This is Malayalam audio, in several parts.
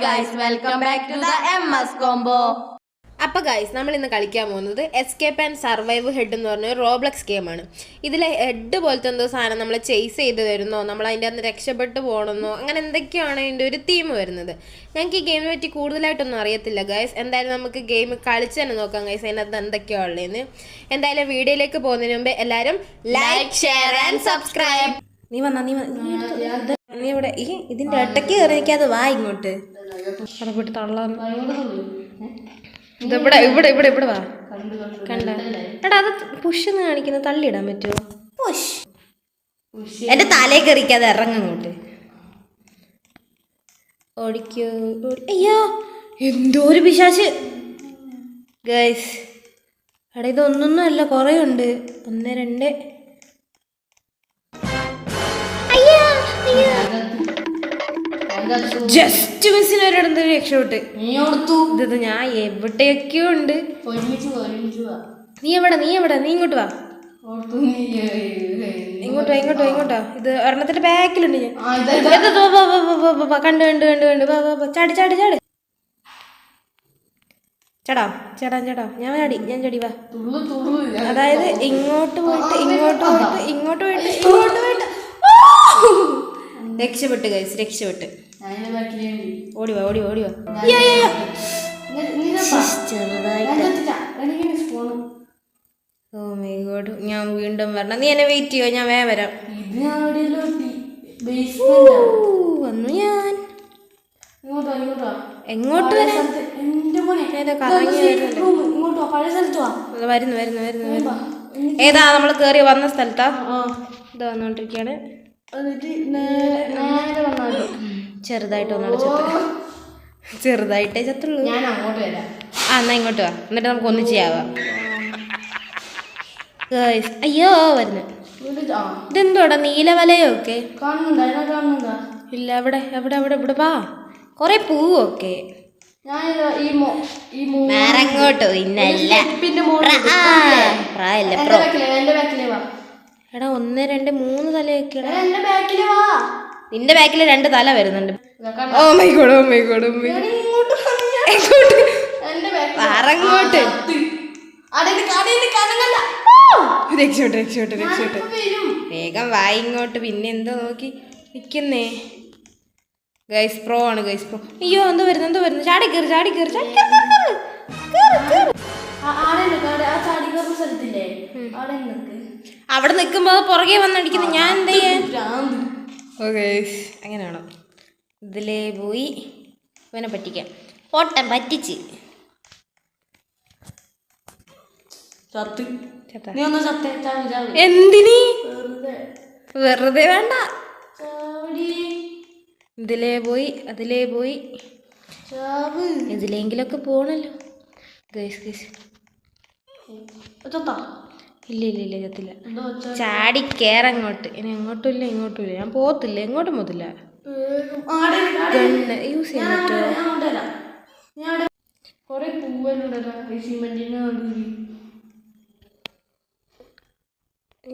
guys, welcome back to the MS Combo. അപ്പോൾ ഗൈസ് നമ്മൾ ഇന്ന് കളിക്കാൻ പോകുന്നത് എസ്കേപ്പ് ആൻഡ് സർവൈവ് ഹെഡ് എന്ന് പറഞ്ഞ ഒരു റോബ്ലക്സ് ഗെയിമാണ്. ഇതിലെ ഹെഡ് പോലത്തെ എന്തോ സാധനം നമ്മൾ ചേസ് ചെയ്ത് വരുന്നോ, നമ്മൾ അതിൻ്റെ അന്ന് രക്ഷപ്പെട്ട് പോകണമെന്നോ, അങ്ങനെ എന്തൊക്കെയാണ് അതിൻ്റെ ഒരു തീം വരുന്നത്. ഞങ്ങൾക്ക് ഈ ഗെയിമിനെ പറ്റി കൂടുതലായിട്ടൊന്നും അറിയത്തില്ല ഗൈസ്. എന്തായാലും നമുക്ക് ഗെയിം കളിച്ച് തന്നെ നോക്കാം ഗൈസ്, അതിനകത്ത് എന്തൊക്കെയാണ് ഉള്ളതെന്ന്. എന്തായാലും വീഡിയോയിലേക്ക് പോകുന്നതിന് മുമ്പ് എല്ലാവരും ലൈക്ക്, ഷെയർ ആൻഡ് സബ്സ്ക്രൈബ്. നീ ഇവിടെ ഈ ഇതിൻ്റെ ഇടയ്ക്ക് കയറി നിൽക്കാതെ വാ ഇങ്ങോട്ട് പോയിട്ട് തള്ളാന്ന്. ഇവിടെ ഇവിടെ ഇവിടെ ഇവിടെ വാ. കണ്ട എടാ, അത് പുഷ് എന്ന് കാണിക്കുന്നത് തള്ളിയിടാൻ പറ്റുമോ? പുഷ് എന്റെ തലയിൽ കയറിക്കാതെ ഇറങ്ങങ്ങോട്ട്. ഓടിക്കോ. അയ്യോ എന്തോ ഒരു പിശാച് ഗൈസ്. എടാ ഇതൊന്നൊന്നും അല്ല, കുറേ ഉണ്ട്. 1 2. ജസ്റ്റ് മിസ്സിന് ഒരിടത്ത് രക്ഷപ്പെട്ട് ഇത് ഞാൻ എവിടെയൊക്കെയോ ഉണ്ട്. നീ എവിടെ നീ ഇങ്ങോട്ട് വാ, ഇങ്ങോട്ടോ. ഇത് ഒരെണ്ണത്തിന്റെ ബാക്കിലുണ്ട്. ഞാൻ കണ്ട് ചാടി ചേടാ ഞാൻ ചാടി വാ. അതായത് ഇങ്ങോട്ട് പോയിട്ട് രക്ഷപ്പെട്ട് ഗൈസ്, രക്ഷപ്പെട്ട്. ഓടിവാ. ഓ മൈ ഗോഡ്, ഞാൻ വീണ്ടും വരണം. നീ എന്നെ വെയിറ്റ് ചെയ്യോ, ഞാൻ വേഗം വരാം. വന്നു ഞാൻ. എങ്ങോട്ട് വരുന്നു. ഏതാ നമ്മൾ കേറി വന്ന സ്ഥലത്താ? ഇതാ വന്നോണ്ടിരിക്കാണ്. ചെറുതായിട്ടേ ചത്തുള്ളൂ. എന്നാ ഇങ്ങോട്ട് വാ, എന്നിട്ട് നമുക്ക് ഒന്നും ചെയ്യാവാം. അയ്യോ വരുന്നു. ഇതെന്തോടാ നീലവലയോ ഒക്കെ? ഇല്ല, ഇവിടെ വാ. കൊറേ പൂവൊക്കെ. അങ്ങോട്ടോ ഇന്നല്ല എടാ 1 2 3 തലയൊക്കെ. നിന്റെ ബാക്കിൽ 2 തല വരുന്നുണ്ട്. ഓ മൈ ഗോഡ് പറങ്ങോട്ട്. രക്ഷപ്പെട്ട് വേഗം വായി ഇങ്ങോട്ട്. പിന്നെ എന്തോ നോക്കി നിക്കുന്നേ ഗൈസ്. പ്രോ ആണ് ഗൈസ്, പ്രോ. അയ്യോ എന്തോ വരുന്നു. ചാടി കയറി. അവിടെ നിൽക്കുമ്പോ പുറകെ വന്നടിക്കുന്നു. ഞാൻ എന്ത് ചെയ്യാൻ? അങ്ങനെ വേണം. ഇതിലേ പോയി ഇവനെ പറ്റിക്കാം. ഓട്ടം പറ്റിച്ച് എന്തിനീ? വെറുതെ വേണ്ട. ഇതിലേ പോയി ഇതിലെങ്കിലൊക്കെ പോണല്ലോ ഗൈസ്. ഇല്ല ചത്തില്ല. ചാടി കേറങ്ങോട്ട്. ഇനി അങ്ങോട്ടും ഇല്ല ഇങ്ങോട്ടും ഇല്ല. ഞാൻ പോകത്തില്ല, എങ്ങോട്ടും പോകത്തില്ല. ഗണ്ണ് യൂസ് ചെയ്യാൻ പറ്റുമോ?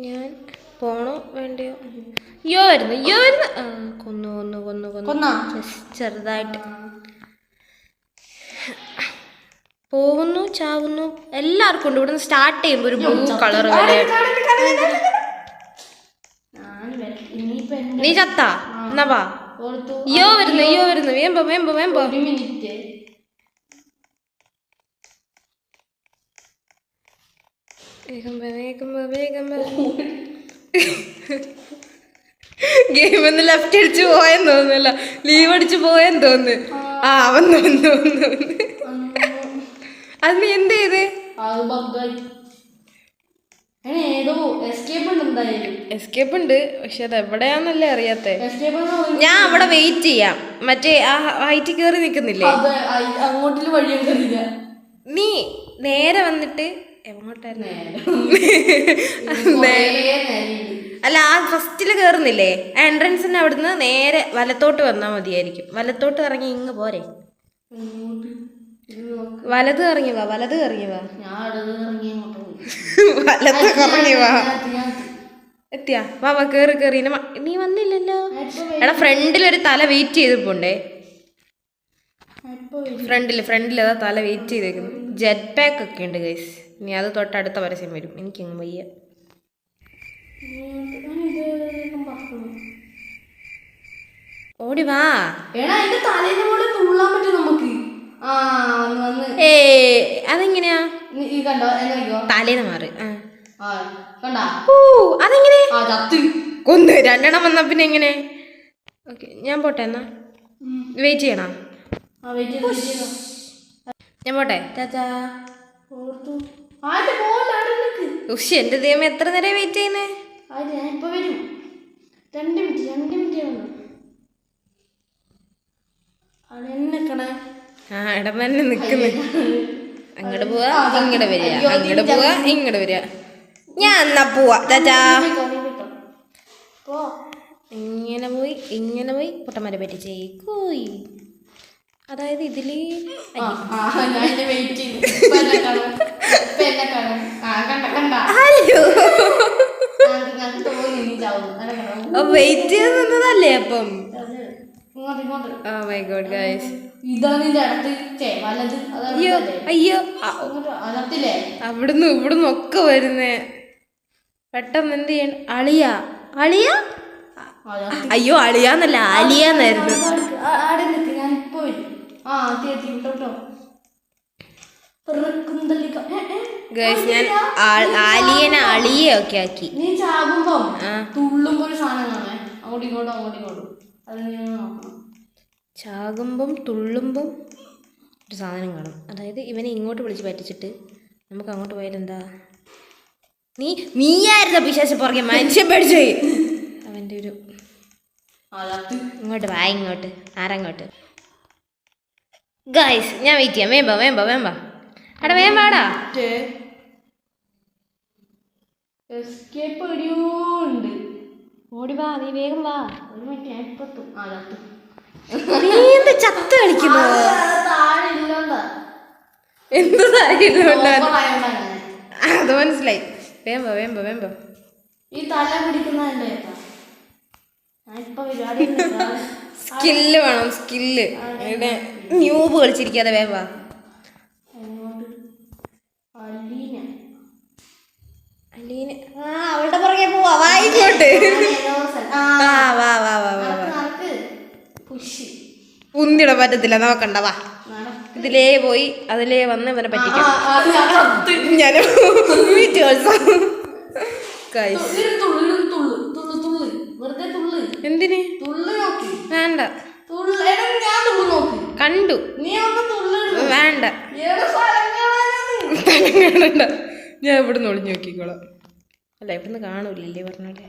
ഞാൻ പോണോ വേണ്ടയോ? അയ്യോ വരുന്നു. കൊന്നു. ചെറുതായിട്ട് പോകുന്നു, ചാവുന്നു. എല്ലാവർക്കും ഉണ്ട്. ഇവിടുന്ന് സ്റ്റാർട്ട് ചെയ്യുമ്പോൾ ഒരു ബ്ലൂ കളർ വരെ. നീ ചത്താ? എന്നാ വാ. അയ്യോ വരുന്നു. വേമ്പോ. വേഗം ഗെയിം ഒന്ന് ലെഫ്റ്റ് അടിച്ച് പോയെന്ന് തോന്നുന്നല്ല, ലീവ് അടിച്ച് പോയെന്ന് തോന്നുന്നു. വന്നു. അത് നീ എന്ത് ചെയ്ത്? എസ്കേപ്പ് ഉണ്ട്, പക്ഷെ അത് എവിടെയാന്നല്ലേ അറിയാത്തെ. ഞാൻ അവിടെ വെയിറ്റ് ചെയ്യാം. മറ്റേ ആ ഹൈറ്റ് കയറി നിൽക്കുന്നില്ലേ, നീ നേരെ വന്നിട്ട് അല്ല ആ ഫസ്റ്റില് കേറുന്നില്ലേ, ആ എൻട്രൻസിന് അവിടുന്ന് നേരെ വലത്തോട്ട് വന്നാൽ മതിയായിരിക്കും. വലത്തോട്ട് ഇറങ്ങി ഇങ്ങ് പോരെ. വലത് ഇറങ്ങി വാ. വലത് ഇറങ്ങി വാ. എത്തിയാ? വാ കേറി. നീ വന്നില്ലല്ലോ. എടാ ഫ്രണ്ടിലൊരു തല വെയിറ്റ് ചെയ്തിപ്പോണ്ടേ. ഫ്രണ്ടിൽ അതാ തല വെയിറ്റ് ചെയ്തേക്കുന്നു. ജെറ്റ് പാക്ക് ഒക്കെ ഉണ്ട് ഗൈസ്. ഇനി അത് തൊട്ടടുത്ത പരസ്യം വരും. എനിക്കങ്ങ് വയ്യ. ഓടി വാ. അതെങ്ങനെയാ? തലേന്ന് മാറി. അതെങ്ങനെ കൊന്ന് 2 എണ്ണം വന്ന പിന്നെ എങ്ങനെ? ഓക്കെ ഞാൻ പോട്ടെ എന്നാ. വെയിറ്റ് ചെയ്യണോ? ഞാൻ പോട്ടെ. ചാച്ചാ. ഉഷ് എന്റെ ദൈവം എത്ര നേരം വെയിറ്റ് ചെയ്യുന്നേ? ഇടമന്നെ നിക്കുന്നു. അങ്ങോട്ട് പോവാ ഇങ്ങോട്ട് വരിക, അങ്ങോട്ട് പോവാ ഇങ്ങോട്ട് വരിക. ഞാൻ എന്നാ പോവാ ചാച്ചാ. ഇങ്ങനെ പോയി പൊട്ടന്മാരെ പറ്റിച്ചേ കോയി. അതായത് ഇതില് വെയിറ്റ് ചെയ്ത് നിന്നതല്ലേ അപ്പം. അയ്യോ അവിടുന്ന് ഇവിടുന്ന് ഒക്കെ വരുന്നേ. പെട്ടെന്ന് എന്ത് ചെയ്യണ്ട? അളിയ അയ്യോ അളിയാന്നല്ല ആലിയാന്നായിരുന്നു. ഗൈസ് ഞാൻ ആലിയനെ അളിയൊക്കെ ആക്കി. ചാകുമ്പം തുള്ളുമ്പം ഒരു സാധനം കാണും. അതായത് ഇവനെ ഇങ്ങോട്ട് വിളിച്ച് പറ്റിച്ചിട്ട് നമുക്ക് അങ്ങോട്ട് പോയാലെന്താ? നീയായിരുന്ന പിശാച് പുറകെ മനുഷ്യൻ പഠിച്ചു. അവൻ്റെ ഒരു ഇങ്ങോട്ട് വാ ഇങ്ങോട്ട്. ആരങ്ങോട്ട്? ഗൈസ് ഞാൻ വെയിറ്റ് ചെയ്യാം. വേമ്പാ അവിടെ വേമ്പാടാ. ഓടി വാ, നീ വേഗം വാ. നീ എന്താ ചത്ത് കളിക്കുന്നു? എന്ത് അത് മനസ്സിലായി. വേമ്പോ ഈ തല പിടിക്കുന്നതിന്റെ സ്കില്ല് വേണം. സ്കില്ല് ന്യൂബ് കളിച്ചിരിക്കാതെ വേമ്പാ. അവളുടെ പുറകെ പോവാ. വായിക്കോട്ട് ഉന്തിട പറ്റത്തില്ല. നോക്കണ്ട വാ. ഇതിലേ പോയി അതിലേ വന്ന് ഇവനെ പറ്റിക്കാം. ഞാൻ എന്തിന് വേണ്ട കണ്ടു വേണ്ട. ഞാൻ ഇവിടുന്ന് ഒളിഞ്ഞു നോക്കിക്കോളാം. അല്ല ഇവിടുന്ന് കാണൂലല്ലേ പറഞ്ഞല്ലേ.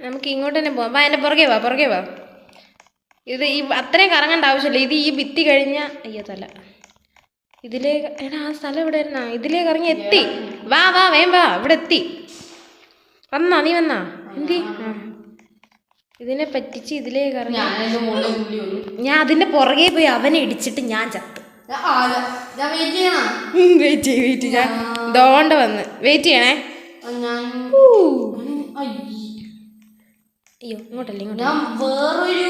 നമുക്ക് ഇങ്ങോട്ട് തന്നെ പോവാം. എൻ്റെ പുറകെ വാ. ഇത് ഈ അത്രയും കറങ്ങേണ്ട ആവശ്യമില്ല. ഇത് ഈ ഭിത്തി കഴിഞ്ഞ അയ്യോ തല ഇതിലേ. എടാ ആ സ്ഥലം ഇവിടെ വരുന്ന ഇതിലേ കറങ്ങി എത്തി. വാ വേമ്പാ ഇവിടെ എത്തി. നീ വന്നാ എന്തി? ഇതിനെ പറ്റിച്ച് ഇതിലേ കറങ്ങി. ഞാൻ അതിന്റെ പുറകെ പോയി അവനെ ഇടിച്ചിട്ട് ഞാൻ ചത്തു. വെയിറ്റ് ചെയ്യ. ഞാൻ ദോണ്ട വന്ന് വെയിറ്റ് ചെയ്യണേ. അയ്യോ ഇങ്ങോട്ടല്ലേ വേറൊരു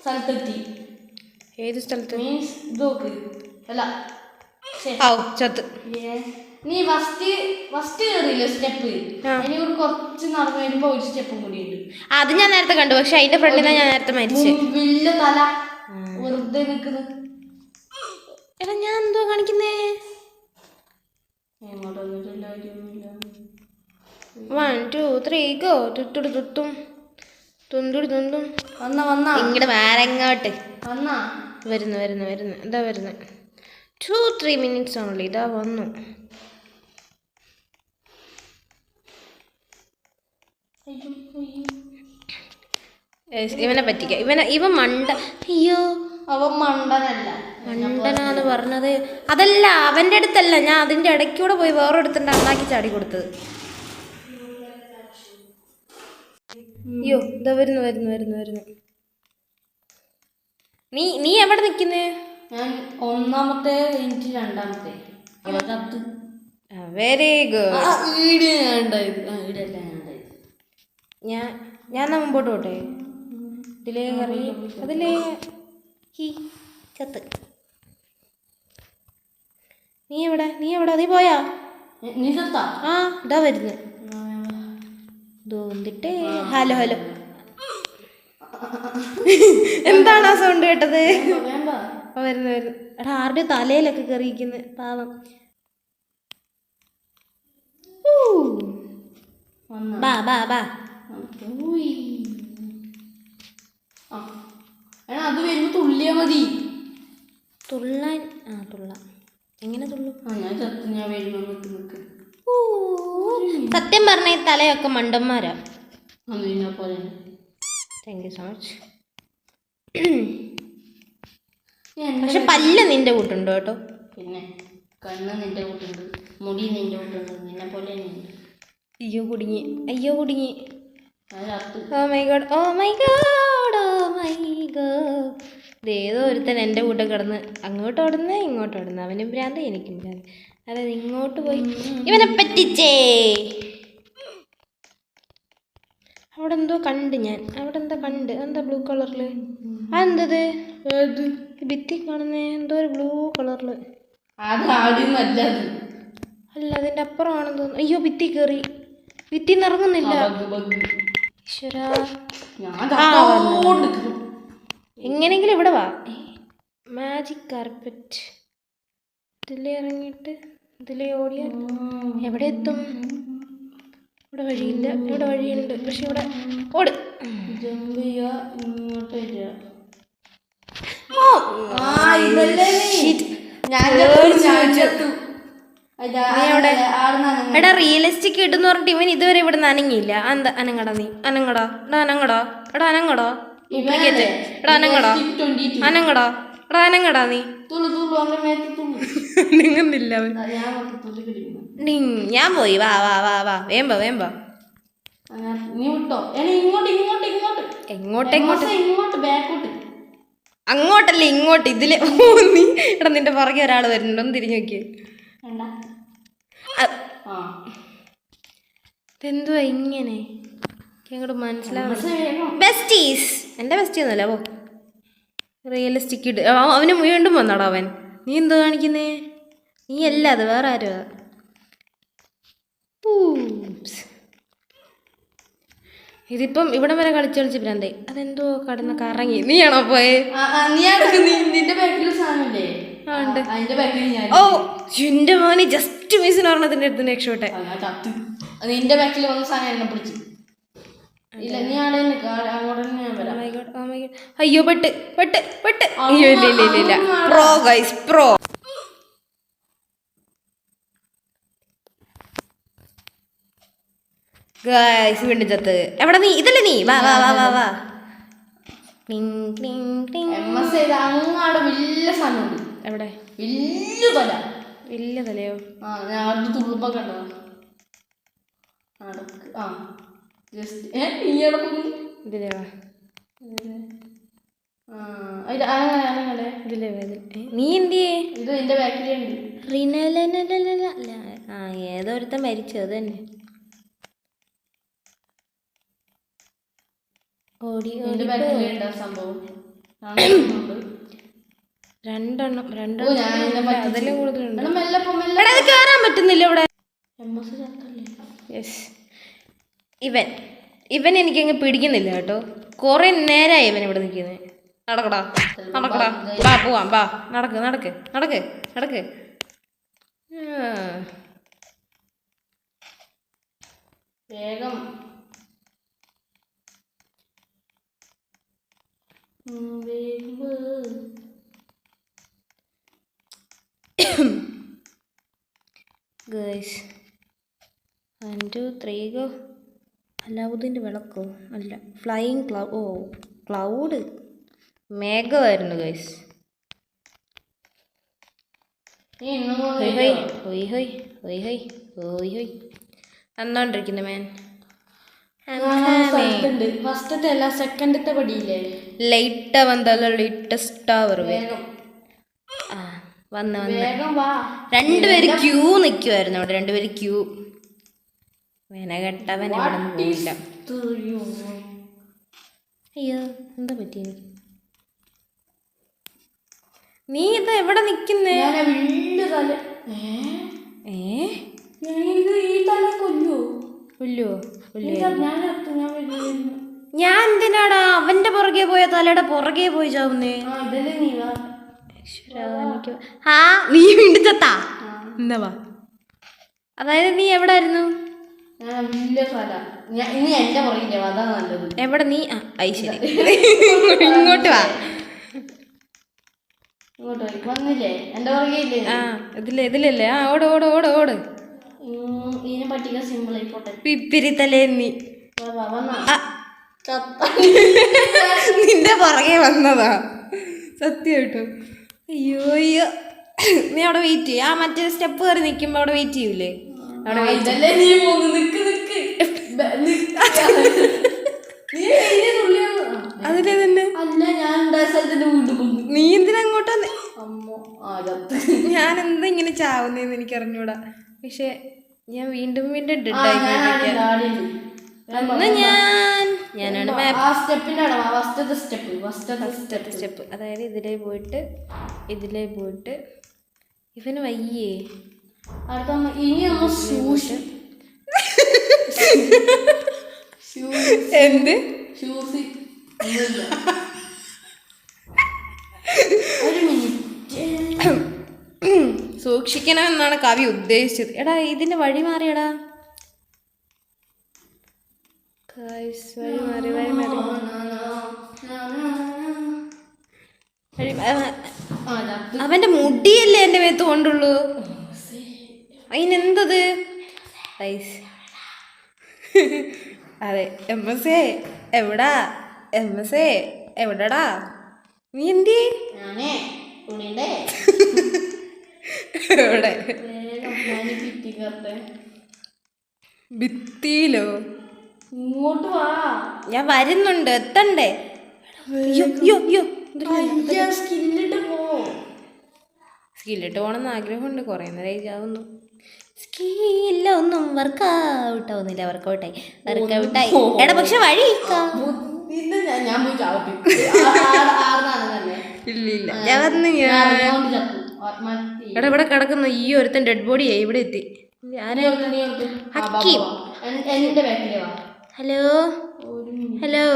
സ്ഥലത്തെത്തി. ഏത് സ്ഥലത്ത്? ചത്ത്. നീ ഫസ്റ്റ് കേറിയില്ലേ സ്റ്റെപ്പ്? കുറച്ച് നടന്നു വരുമ്പോ ഒരു സ്റ്റെപ്പും കൂടി ഉണ്ട്. അത് ഞാൻ നേരത്തെ കണ്ടു. പക്ഷെ അതിന്റെ ഫ്രണ്ടിൽ ഞാൻ നേരത്തെ മരിച്ചു. വലിയ തല വെറുതെ നിൽക്കുന്നു. എടാ ഞാൻ എന്തോ കാണിക്കുന്നേ? 1 2 3 ഗോ. തുട്ടും ഇങ്ങോട്ട് വേറെങ്ങോട്ട് വരുന്നു. ഇതാ വരുന്നു. 2-3 മിനിറ്റ്സ് ഓൺലി. ഇതാ വന്നു. ഇവനെ പറ്റിക്ക. ഇവൻ മണ്ട. അയ്യോ അവൻ മണ്ടനാന്ന് പറഞ്ഞത് അതല്ല. അവന്റെ അടുത്തല്ല. ഞാൻ അതിന്റെ ഇടയ്ക്കൂടെ പോയി വേറെ അടുത്തുണ്ട് അണ്ണാക്കി ചാടി കൊടുത്തത്. അയ്യോ ഇതാ വരുന്നു. നീ എവിടെ നിക്കുന്നേ? ഞാൻ ഒന്നാമത്തെ കഴിഞ്ഞിട്ട് രണ്ടാമത്തെ. Very good. ഞാൻ മുമ്പോട്ട് പോട്ടെ. ഇതിലേ കറി അതിലേ ചത്ത്. നീ എവിടെ നീ പോയാ? നീ ചത്താ? ആ ഇതാ വരുന്നു. തോന്നിട്ടേ ഹലോ എന്താണ് ആ സൗണ്ട് കേട്ടത്? വരുന്നു. എടാ ആരുടെ തലയിലൊക്കെ കയറിയിരിക്കുന്നു പാവം. ബാ അത് വരുമ്പോ തുള്ളിയാ മതി. തുള്ളാൻ തുള്ളാം. എങ്ങനെ തുള്ളും? ഞാൻ വരുമ്പോ നിക്ക്. സത്യം പറഞ്ഞ ഈ തലയൊക്കെ മണ്ടന്മാരാ. Thank you so much. പക്ഷെ പല്ല് നിന്റെ കൂട്ടുണ്ടോ കേട്ടോ? പിന്നെ കണ്ണ് നിന്റെ കൂട്ടുണ്ട്, മുടി നിന്റെ കൂട്ടുണ്ട്, നിന്നെ പോലെ തന്നെയുണ്ട്. അയ്യോ കുടുങ്ങി. ഏതോ ഒരുത്തൻ എൻ്റെ കൂടെ കിടന്ന് അങ്ങോട്ട് ഓടുന്നേ ഇങ്ങോട്ട് ഓടുന്നു. അവനും ഭ്രാന്ത് എനിക്കും ഭ്രാന്ത്. അതായത് ഇങ്ങോട്ട് പോയി ഇവനെ പറ്റിച്ചേ. അവിടെ എന്തോ കണ്ട് ഞാൻ. എന്താ ബ്ലൂ കളറില്? അതെന്തത് ഭിത്തി കാണുന്നേ? എന്തോ ഒരു ബ്ലൂ കളറില്. അല്ല അതിൻ്റെ അപ്പുറമാണെന്ന് തോന്നുന്നു. അയ്യോ ഭിത്തി കയറി. ഭിത്തി നിറങ്ങുന്നില്ല. ഈശ്വരാ. എങ്ങനെങ്കിലും ഇവിടെ വാ. Magic carpet. ഇതിലേ ഇറങ്ങിയിട്ട് ഇതിലേ ഓടിയാൽ എവിടെ എത്തും? ഇവിടെ വഴിയില്ല. ഇവിടെ വഴിയുണ്ട്, പക്ഷെ ഇവിടെ ഓട്. എടാ റിയലിസ്റ്റിക് ഇട്ടെന്ന് പറഞ്ഞിട്ട് ഇവൻ ഇതുവരെ ഇവിടെ അനങ്ങിയില്ല. എന്താ അനങ്ങടാ നീ? അനങ്ങടാ. നീ അനങ്ങുന്നില്ല. ഞാൻ പോയി. വാ വേമ്പ. അങ്ങോട്ടല്ല ഇങ്ങോട്ട്. ഇതില് നീ എടാ നിന്റെ പുറകെ ഒരാൾ വരുന്നുണ്ടോ? ഒന്ന് തിരിഞ്ഞു നോക്കിയേ. ഇതെന്തുവാ ഇങ്ങനെ? അങ്ങോട്ട് മനസ്സിലാവുന്നു. ബെസ്റ്റീസ് എൻ്റെ ബെസ്റ്റി ഒന്നുമല്ല. ഓ റിയലിസ്റ്റിക് ഇട്. അവന് വീണ്ടും വന്നാടാ അവൻ. നീ എന്തോ കാണിക്കുന്നേ? നീ അല്ല, അത് വേറെ ആരുവാ. ഇതിപ്പം ഇവിടം വരെ കളിച്ച് ഭ്രാന്തേ. അതെന്തോ കടന്ന് കറങ്ങി. നീയാണോ പോയെ? ഓ എന്റെ മോനെ ജസ്റ്റ് മിസ്സിന് പറഞ്ഞതിന്റെ അടുത്ത് രക്ഷോട്ടെ. നിന്റെ ബാക്കിൽ വന്ന സാധനം എന്നെ പിടിച്ചു. അയ്യോ പെട്ട്. അയ്യോ ഇല്ല. Pro guys, pro. ഗൈസ് വീണ്ടും ചത്ത്. എവിടെ നീ? ഇതല്ലേ നീ? വാ. വലിയ സാധനമുണ്ട്. എവിടെ? വലിയ തലയോ? തുള്ളുപ്പൊക്കെ ഉണ്ടോ? ഇതിലേ വാ. നീ എന്തിയേ? ഇത് എന്റെ ബാക്കിലുണ്ട്. ഏതോ ഒരുത്തൻ മരിച്ചു. അത് തന്നെ. ഓടി സംഭവം രണ്ടെണ്ണം അതിലും കൂടുതലുണ്ട്. കേറാൻ പറ്റുന്നില്ല ഇവിടെ. ഇവൻ എനിക്കങ്ങ് പിടിക്കുന്നില്ല കേട്ടോ. കുറെ നേരമായി ഇവൻ ഇവിടെ നിൽക്കുന്നത്. നടക്കടാ. ബാ പോവാം. ബാ നടക്ക്. വേഗം ഗൈസ് 1 2 3 ഗോ. അലാവുദ്ദീൻ്റെ വിളക്കോ? അല്ല, ഫ്ലൈയിങ് ക്ലൗഡ് മേഘമായിരുന്നു ഗൈസ്. നന്നോണ്ടിരിക്കുന്നു മാൻ. ഫസ്റ്റത്തെ അല്ല സെക്കൻഡത്തെ പടിയില്ലേ? ലൈറ്റ് വന്നല്ലോ. ലേറ്റസ്റ്റ് അവർ വന്ന് രണ്ടുപേര് ക്യൂ നിൽക്കുമായിരുന്നു അവിടെ. രണ്ടുപേര് ക്യൂ. വെനകെട്ടവൻ ഇവിടെ നിന്ന് പോയില്ല. അയ്യോ എന്താ പറ്റി എനിക്ക്? നീ ഇത് എവിടെ നിക്കുന്നേ? ഞാൻ വലിയ തല ഈ തല കൊല്ലോ ഞാൻ എന്തിനാടാ അവന്റെ പുറകെ പോയ തലയുടെ പുറകെ പോയി ചാവുന്നേ? ഇതല്ലേ നീ വാ. ആ നീ വീണ്ടും ചത്താ? എന്നാ വാ. അതായത് നീ എവിടെ ആയിരുന്നു? ഞാൻ വലിയ തല. ഇനി എന്റെ പുറകിന്റെ അതാ നല്ലത്. എവിടെ നീ? ശരി ഇങ്ങോട്ട് വാ. വന്നില്ലേ എന്റെ പുറകെ ഇല്ലേ? ഇതിലല്ലേ? ഓട് ഓട് ഓട് ഓട്. ഇതിനെ പറ്റിക്കാൻ സിമ്പിൾ ആയിക്കോട്ടെ. പിപ്പിരി തലേ നീ നിന്റെ പുറകെ വന്നതാ സത്യമായിട്ടും. അയ്യോ അയ്യോ നീ അവിടെ വെയിറ്റ് ചെയ്യ. മറ്റേ സ്റ്റെപ്പ് കയറി നിൽക്കുമ്പോ അവിടെ വെയിറ്റ് ചെയ്യൂലേ? അവിടെ അതിലെ തന്നെ നീ എന്തിനാ അങ്ങോട്ടാ? ഞാൻ എന്താ ഇങ്ങനെ ചാവുന്നേന്ന് എനിക്ക് അറിഞ്ഞൂടാ. പക്ഷെ ഞാൻ വീണ്ടും വീണ്ടും ഡെഡായി. ഞാനാണ് സ്റ്റെപ്പ്. അതായത് ഇതിലേ പോയിട്ട് ഇവന് വയ്യേ. എന്ത് സൂക്ഷിക്കണമെന്നാണ് കവി ഉദ്ദേശിച്ചത്. എടാ ഇതിന്റെ വഴി മാറിയടാ. അവന്റെ മുടിയല്ലേ എന്റെ മേത്ത് കൊണ്ടുള്ളൂ. അതിനെന്തത്? അതെ എംഎസ്എ എവിടാ? എംഎസ്എ എവിടെടാ? നീ എന്തി? എവിടെ? ഭിത്തിയിലോ? ഇങ്ങോട്ട് വാ. ഞാൻ വരുന്നുണ്ട്, എത്തണ്ടേ? സ്കില്ലിട്ട് പോകണമെന്ന് ആഗ്രഹമുണ്ട്. കുറേ നേരം ആവുന്നു. സ്കില്ലൊന്നും വർക്കൗട്ടാവുന്നില്ല. വർക്കൗട്ടായി. എടാ പക്ഷെ വഴി ഇല്ല. ഞാൻ വന്നു. എടാ ഇവിടെ കിടക്കുന്നു ഈ ഒരുത്തൻ ഡെഡ് ബോഡിയായി. ഇവിടെ എത്തി. ഹക്കീം. Hello hello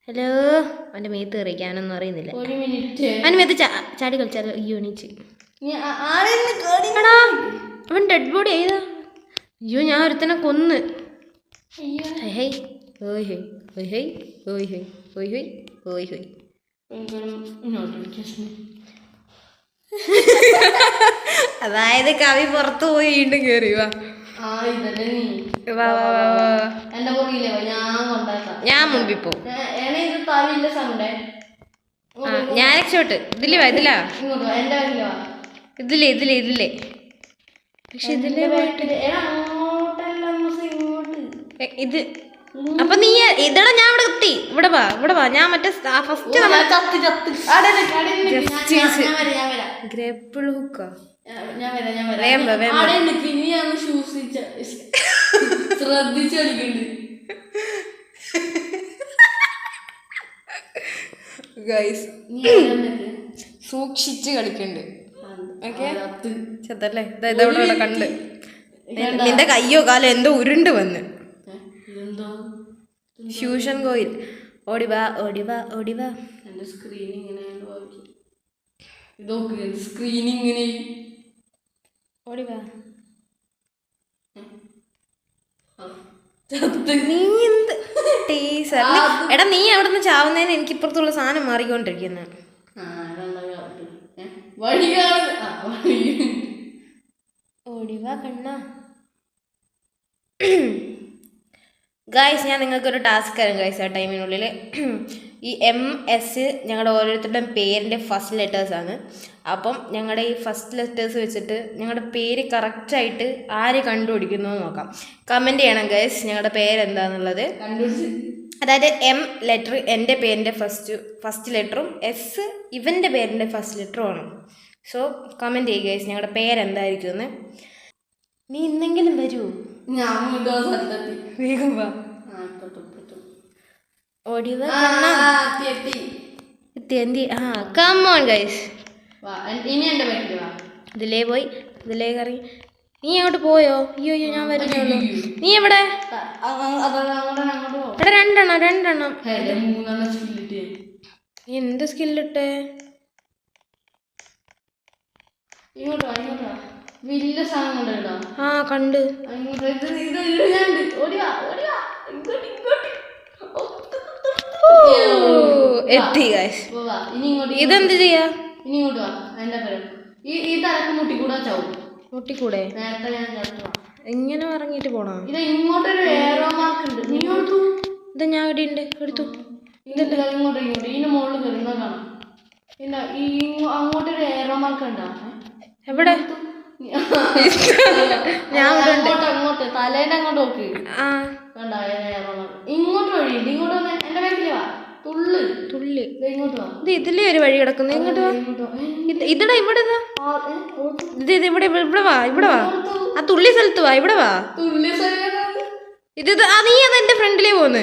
hello. അവന്റെ മേത്ത് കയറിക്കാനൊന്നും അറിയുന്നില്ല. അവന്റെ മേത്ത് ചാടി കളിച്ചാലോ? അയ്യോ എണീച്ച്. അവൻ ഡെഡ് ബോഡി ഏതാ? അയ്യോ ഞാൻ ഒരുത്തനെ കൊന്ന്. അതായത് കവി പുറത്തു പോയി വീണ്ടും കേറി. വാ ഞാൻ മുമ്പിൽ പോവും. ഞാൻ രക്ഷോട്ട്. ഇതിലേ വാ. ഇതിലേ പക്ഷെ ഇത് അപ്പൊ നീ ഇതടാ. ഞാൻ ഇവിടെ എത്തി. ഇവിടെ വാ. ഞാൻ മറ്റേ ഫസ്റ്റ് ഗ്രേപ്പിൾ ഹുക്കാ. സൂക്ഷിച്ച് കളിക്കണ്ട്. ചെത്തല്ലേ? ഇതവിടെ കണ്ട് നിന്റെ കയ്യോ കാലോ എന്തോ ഉരുണ്ട് വന്ന്. Fusion coil. ഓടിവാ. ഓടിവാ. നീ എന്ത് ടീസർ? എടാ നീ അവിടെ നിന്ന് ചാവുന്നതിന് എനിക്ക് ഇപ്പുറത്തുള്ള സാധനം മാറിക്കൊണ്ടിരിക്കുന്നു. ഓടിവാ കണ്ണ. ഗായ്സ് ഞാൻ നിങ്ങൾക്കൊരു ടാസ്ക് തരാം ഗായ്സ്. ആ ടൈമിനുള്ളിൽ ഈ MS ഞങ്ങളുടെ ഓരോരുത്തരുടെയും പേരിൻ്റെ ഫസ്റ്റ് ലെറ്റേഴ്സാണ്. അപ്പം ഞങ്ങളുടെ ഈ ഫസ്റ്റ് ലെറ്റേഴ്സ് വെച്ചിട്ട് ഞങ്ങളുടെ പേര് കറക്റ്റായിട്ട് ആര് കണ്ടുപിടിക്കുന്നു എന്ന് നോക്കാം. കമൻറ്റ് ചെയ്യണം ഗൈസ് ഞങ്ങളുടെ പേരെന്താണെന്നുള്ളത്. അതായത് M ലെറ്റർ എൻ്റെ പേരിൻ്റെ ഫസ്റ്റ് ലെറ്ററും S ഇവൻ്റെ പേരിൻ്റെ ഫസ്റ്റ് ലെറ്ററും ആണ്. സോ കമൻറ്റ് ചെയ്യുക ഗൈസ് ഞങ്ങളുടെ പേരെന്തായിരിക്കും എന്ന്. നീ ഇന്നെങ്കിലും വരൂ. വേഗം വാ. ഓടിവാ. എത്തി ആ കമോൺ ഗൈസ്. ഇനി എൻ്റെ ബാക്കിൽ വാ. ഇതിലേ പോയി ഇതിലേ കറി. നീ അങ്ങോട്ട് പോയോ? അയ്യോ ഞാൻ വരുന്നുള്ളൂ. നീ എവിടെ? ഇവിടെ രണ്ടെണ്ണം. എന്ത് സ്കില്ലിട്ടേ? വലിയ സാധനം കണ്ടോ? ആ കണ്ട്. എത്തി ഗൈസ്. ഇതെന്ത് ചെയ്യാ? ഇനി ഇങ്ങോട്ട് വാ. എന്റെ പേര് ഈ തലക്ക് മുട്ടിക്കൂടാ ചാവും. മുട്ടിക്കൂടെ? നേരത്തെ ഞാൻ ചാവുക. ഇങ്ങനെ ഇറങ്ങിട്ട് പോണോ? ഇത് ഇങ്ങോട്ടൊരു ഏറോ മാർക്ക് ഉണ്ട്. നീ എടുത്തു. ഇത് ഞാൻ ഇവിടെ ഉണ്ട്, എടുത്തു. ഇങ്ങോട്ട് ഇതിന് മുകളിൽ കയറുന്ന കാണാം. പിന്നെ അങ്ങോട്ടൊരു ഏറോ മാർക്ക് ഉണ്ടാ. എവിടെ? ഞാൻ അങ്ങോട്ട് തലേന്റെ അങ്ങോട്ട് നോക്ക്. കണ്ട ഏറോ മാർക്ക്. ഇങ്ങോട്ട് വഴിയുണ്ട്. ഇങ്ങോട്ട് വന്ന് എന്റെ ബാക്കിൽ വാ. തുള്ളി ഇങ്ങോട്ട് വാ. ഇത് ഇതിലേ ഒരു വഴി കിടക്കുന്നു. ഇങ്ങോട്ട് വാ. ഇതടാ ഇവിടെ ഇവിടെ വാ. ആ തുള്ളി സ്ഥലത്ത് വാ. ഇവിടെ വാ. ഇത് നീ അതെന്റെ ഫ്രണ്ടിലേ പോന്ന്.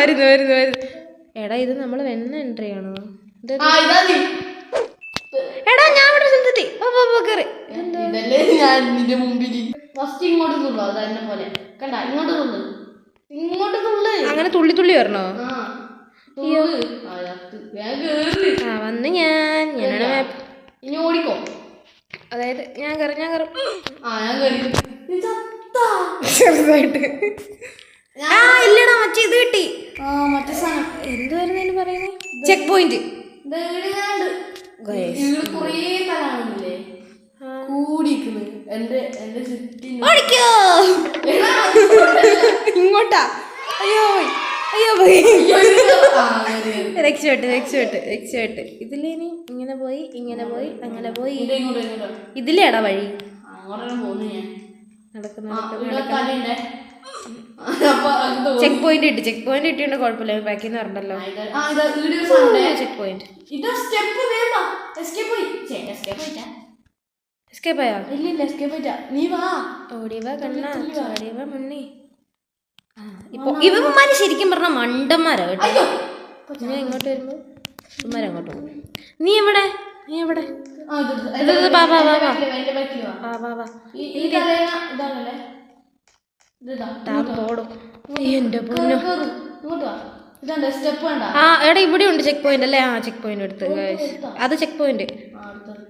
വരുന്നു. എടാ ഇത് നമ്മള് വെണ്ണ എൻട്രി ആണോ? എടാ ഞാൻ ഇവിടെ സ്ഥലത്തെത്തി. അങ്ങനെ തുള്ളി വരണോ? വന്ന് ഞാനാണ് മാപ്പ്. ഇനി ഓടിക്കോ. അതായത് ഞാൻ കയറും ചെറുതായിട്ട്. ഇല്ലടാ മറ്റേ ഇത് കിട്ടി. മറ്റേ സാധനം എന്തുവായിരുന്നു പറയുന്നത്? Check point. കുറേ സ്ഥലമാണില്ലേ കൂടിയിരിക്കുന്നത്. എന്റെ ചുറ്റും ഇങ്ങോട്ടാ. അയ്യോ രക്ഷപ്പെട്ട്. ഇതിലേനി ഇങ്ങനെ പോയി അങ്ങനെ പോയി. ഇതിലേടാ വഴി ചെക്ക് പോയിന്റ് ഇട്ടിട്ടുണ്ട്. കുഴപ്പമില്ല. ബാക്കിൽ നിന്ന് പറഞ്ഞല്ലോ ചെക്ക് പോയിന്റ്. എസ്കേപ്പ് ആയോ? നീ വാ. ഓടിവാ കണ്ണാ, ചാടിവാ മണ്ണി. ഇപ്പൊ ഇവന്മാര് ശരിക്കും പറഞ്ഞ മണ്ടന്മാരാ കേട്ടോ. ഞാൻ ഇങ്ങോട്ട് വരുമ്പോ ഇവന്മാരെ അങ്ങോട്ട് പോകും. നീ എവിടെ? എന്റെ പൊന്നോ. എടാ ഇവിടെ ഉണ്ട് ചെക്ക് പോയിന്റ് അല്ലേ? ചെക്ക് പോയിന്റ് എടുത്ത്. അത് ചെക്ക് പോയിന്റ്.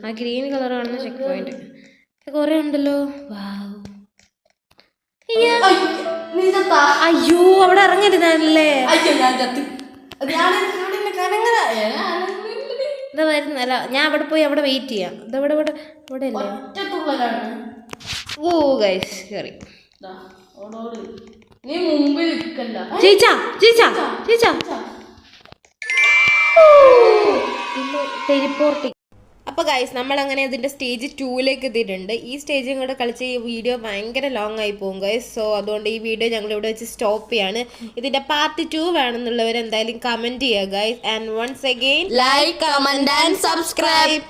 ആ ഗ്രീൻ കളർ കാണുന്ന ചെക്ക് പോയിന്റ്. കൊറേ ഉണ്ടല്ലോ. അയ്യോ അവിടെ ഇറങ്ങരുതല്ലേ? ഇതാ വരുന്നല്ല. ഞാൻ അവിടെ പോയി അവിടെ വെയിറ്റ് ചെയ്യാം. ഇതവിടെ ഇവിടെ അല്ലേ? ഓ ഗൈസ് കേറി. ജയിച്ചാ ടെലിപ്പോർട്ടിങ്. അപ്പോൾ ഗൈസ് നമ്മളങ്ങനെ അതിൻ്റെ സ്റ്റേജ് 2ലേക്ക് എത്തിയിട്ടുണ്ട്. ഈ സ്റ്റേജും കൂടെ കളിച്ച് ഈ വീഡിയോ ഭയങ്കര ലോങ് ആയി പോകും ഗൈസ്. സോ അതുകൊണ്ട് ഈ വീഡിയോ ഞങ്ങൾ ഇവിടെ വെച്ച് സ്റ്റോപ്പ് ചെയ്യാണ്. ഇതിൻ്റെ പാർട്ട് 2 വേണമെന്നുള്ളവർ എന്തായാലും കമൻറ്റ് ചെയ്യുക guys. And once again like, comment and subscribe.